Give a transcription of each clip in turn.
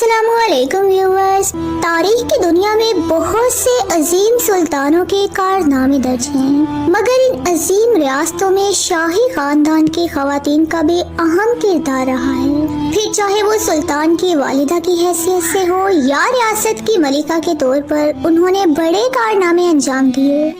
अस्सलाम वालेकुम व्यूअर्स। तारीख की दुनिया में बहुत से अजीम सुल्तानों के कारनामे दर्ज हैं, मगर इन अजीम रियासतों में शाही खानदान की खवातीन का भी अहम किरदार रहा है। फिर चाहे वो सुल्तान की वालिदा की हैसियत से हो या रियासत की मलिका के तौर पर उन्होंने बड़े कारनामे अंजाम दिए।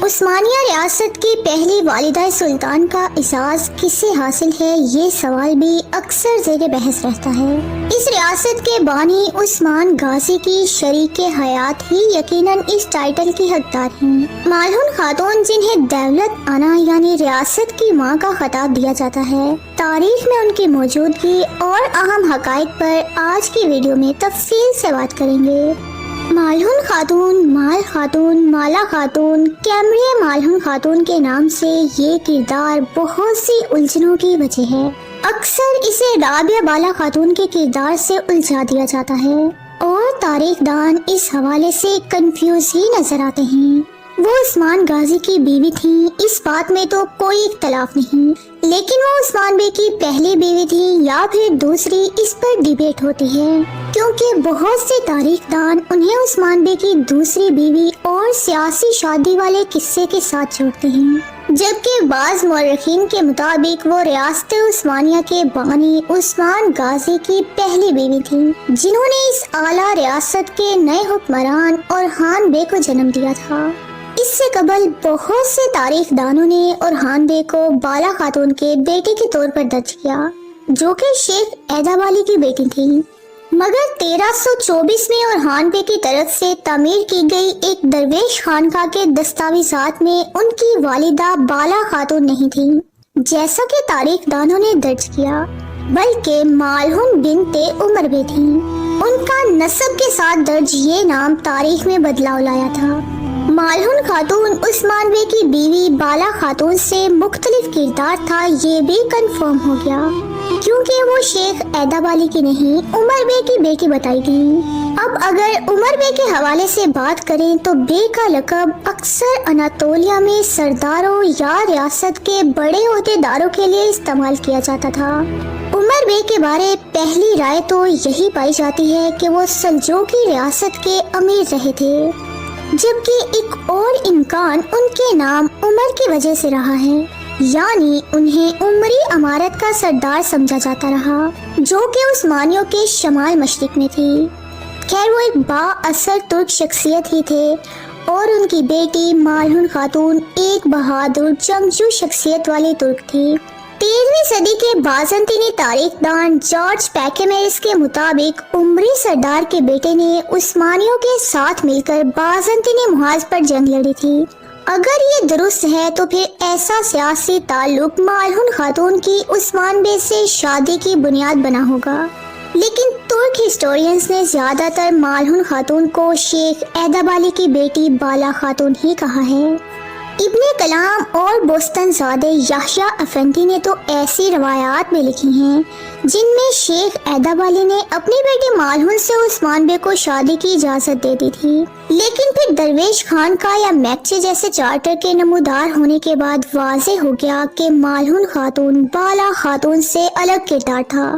उस्मानिया रियासत की पहली वालिदा सुल्तान का एजाज किसे हासिल है, ये सवाल भी अक्सर ज़ेरे बहस रहता है। इस रियासत के बानी उस्मान गाजी की शरीके हयात ही यकीनन इस टाइटल की हकदार हैं। मालहुन खातून, जिन्हें दौलत आना यानी रियासत की माँ का खिताब दिया जाता है, तारीख में उनकी मौजूदगी और अहम हकाइक पर आज की वीडियो में तफसील से बात करेंगे। मालहुन खातून, माल खातून, माला खातून, कैमरे मालहुन खातून के नाम से ये किरदार बहुत सी उलझनों की वजह है। अक्सर इसे राबिया बाला खातून के किरदार से उलझा दिया जाता है और तारीखदान इस हवाले से कंफ्यूज ही नजर आते हैं। वो उस्मान गाजी की बीवी थी, इस बात में तो कोई इख्तलाफ नहीं, लेकिन वो उस्मान बे की पहली बीवी थी या फिर दूसरी, इस पर डिबेट होती है, क्योंकि बहुत से तारीखदान उन्हें उस्मान बे की दूसरी बीवी और सियासी शादी वाले किस्से के साथ जोड़ते हैं, जबकि बाज़ मौरखीन के मुताबिक वो रियासत उस्मानिया के बानी उस्मान गाजी की पहली बीवी थी, जिन्होंने इस आला रियासत के नए हुक्मरान और खान बे को जन्म दिया था। इससे कबल बहुत से तारीखदानों ने और बे को बाला खातून के बेटे के तौर पर दर्ज किया, जो कि शेख ऐदाबाली की बेटी थी, मगर 1324 में और बे की तरफ से तामीर की गई एक दरवेश खानका के दस्तावेजात में उनकी वालिदा बाला खातून नहीं थी, जैसा कि तारीखदानों ने दर्ज किया, बल्कि मालहुन बिनते उमर बे थी। उनका नस्ब के साथ दर्ज ये नाम तारीख में बदलाव लाया था। मालहुन खातून उस्मान बे की बीवी बाला खातून से मुख्तलिफ किरदार था, ये भी कंफर्म हो गया, क्योंकि वो शेख ऐदाबाली की नहीं उमर बे की बेटी बताई गई। अब अगर उमर बे के हवाले से बात करें तो बे का लक़ब अक्सर अनातोलिया में सरदारों या रियासत के बड़े ओहदेदारों के लिए इस्तेमाल किया जाता था। उमर बे के बारे पहली राय तो यही पाई जाती है कि वो सल्जूकी रियासत के अमीर रहे थे, जबकि एक और इम्कान उनके नाम उमर की वजह से रहा है, यानी उन्हें उमरी अमारत का सरदार समझा जाता रहा, जो कि उस्मानियों के शमाल मशरिक में थी। खैर, वो एक बाअसर तुर्क शख्सियत ही थे और उनकी बेटी मालहुन खातून एक बहादुर जंगजू शख्सियत वाली तुर्क थी। 13वीं सदी के बाज़ंतीनी तारीखदान जॉर्ज पैकेमेरिस के मुताबिक उमरी सरदार के बेटे ने उस्मानियों के साथ मिलकर बाज़ंतीनी मुहाज पर जंग लड़ी थी। अगर ये दुरुस्त है तो फिर ऐसा सियासी ताल्लुक मालहुन खातून की उस्मान बे से शादी की बुनियाद बना होगा, लेकिन तुर्क हिस्टोरियंस ने ज्यादातर मालहुन खातून को शेख ऐदाबाली की बेटी बाला खातून ही कहा है। इब्ने कलाम और बोस्तनज़ादे याह्या अफंदी ने तो ऐसी रवायात भी लिखी हैं जिनमें शेख ऐदाबाली ने अपनी बेटी मालहुन से उस्मान बे को शादी की इजाज़त दे दी थी, लेकिन फिर दरवेश खान का या मैक्चे जैसे चार्टर के नमूदार होने के बाद वाज़े हो गया कि मालहुन खातून बाला खातून से अलग किरदार था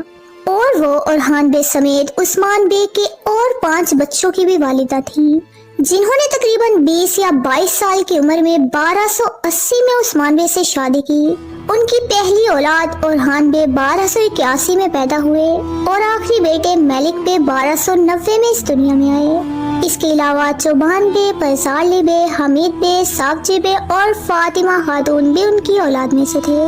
और वो और बे समेत उस्मान बे के और 5 बच्चों की भी वालिदा थी, जिन्होंने तकरीबन 20 या 22 साल की उम्र में 1280 में उस्मान बे से शादी की। उनकी पहली औलाद और बे 1281 में पैदा हुए और आखिरी बेटे मलिक बे 1290 में इस दुनिया में आए। इसके अलावा चौबान बे, परसाली बे, हमीद बे, साफजी बे और फातिमा खातून भी उनकी औलाद में से थे,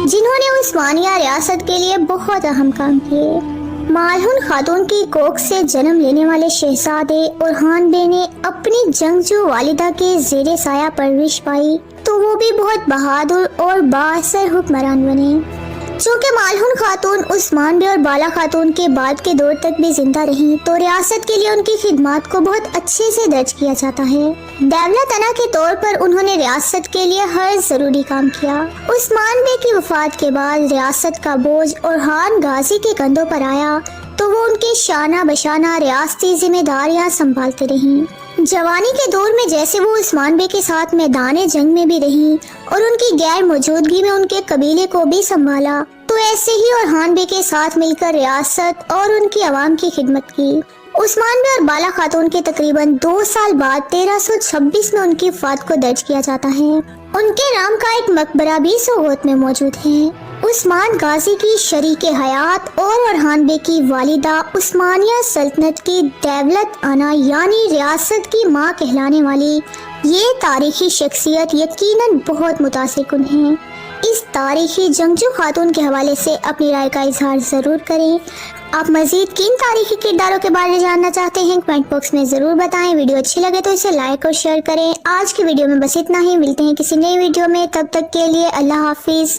जिन्होंने उस्मानिया रियासत के लिए बहुत अहम काम किए। मालहुन खातून की कोख से जन्म लेने वाले शहजादे और बे ने अपनी जंगजू वालिदा के ज़ेरे साया परवरिश पाई, तो वो भी बहुत बहादुर और बाअसर हुक्मरान बने। चूँकि मालहुन खातून उस्मान बे और बाला खातून के बाद के दौर तक भी जिंदा रहीं, तो रियासत के लिए उनकी खिदमत को बहुत अच्छे से दर्ज किया जाता है। दौलत अना के तौर पर उन्होंने रियासत के लिए हर जरूरी काम किया। उस्मान बे की वफात के बाद रियासत का बोझ और गाजी के कंधों पर आया, तो वो उनके शाना बशाना रियासती जिम्मेदारियां संभालते रहीं। जवानी के दौर में जैसे वो उस्मान बे के साथ मैदान जंग में भी रहीं और उनकी गैर मौजूदगी में उनके कबीले को भी संभाला, तो تو ऐसे ही और हान बे के साथ मिलकर रियासत और उनकी आवाम की खिदमत की। उस्मान बे और बाला खातून के तकरीबन 2 साल बाद 1326 में उनकी वफात को दर्ज किया जाता है। उनके नाम का एक मकबरा भी सोगोत में मौजूद है। उस्मान गाजी की शरीक हयात और अरहान बे की वालिदा उस्मानिया सल्तनत की दौलत आना यानी रियासत की माँ कहलाने वाली ये तारीखी शख्सियत यकीनन बहुत मुतासिर है। इस तारीखी जंगजू खातून के हवाले से अपनी राय का इजहार ज़रूर करें। आप मज़ीद किन तारीखी किरदारों के बारे में जानना चाहते हैं कमेंट बॉक्स में ज़रूर बताएं। वीडियो अच्छी लगे तो इसे लाइक और शेयर करें। आज की वीडियो में बस इतना ही, मिलते हैं किसी नई वीडियो में, तब तक के लिए अल्लाह हाफिज़।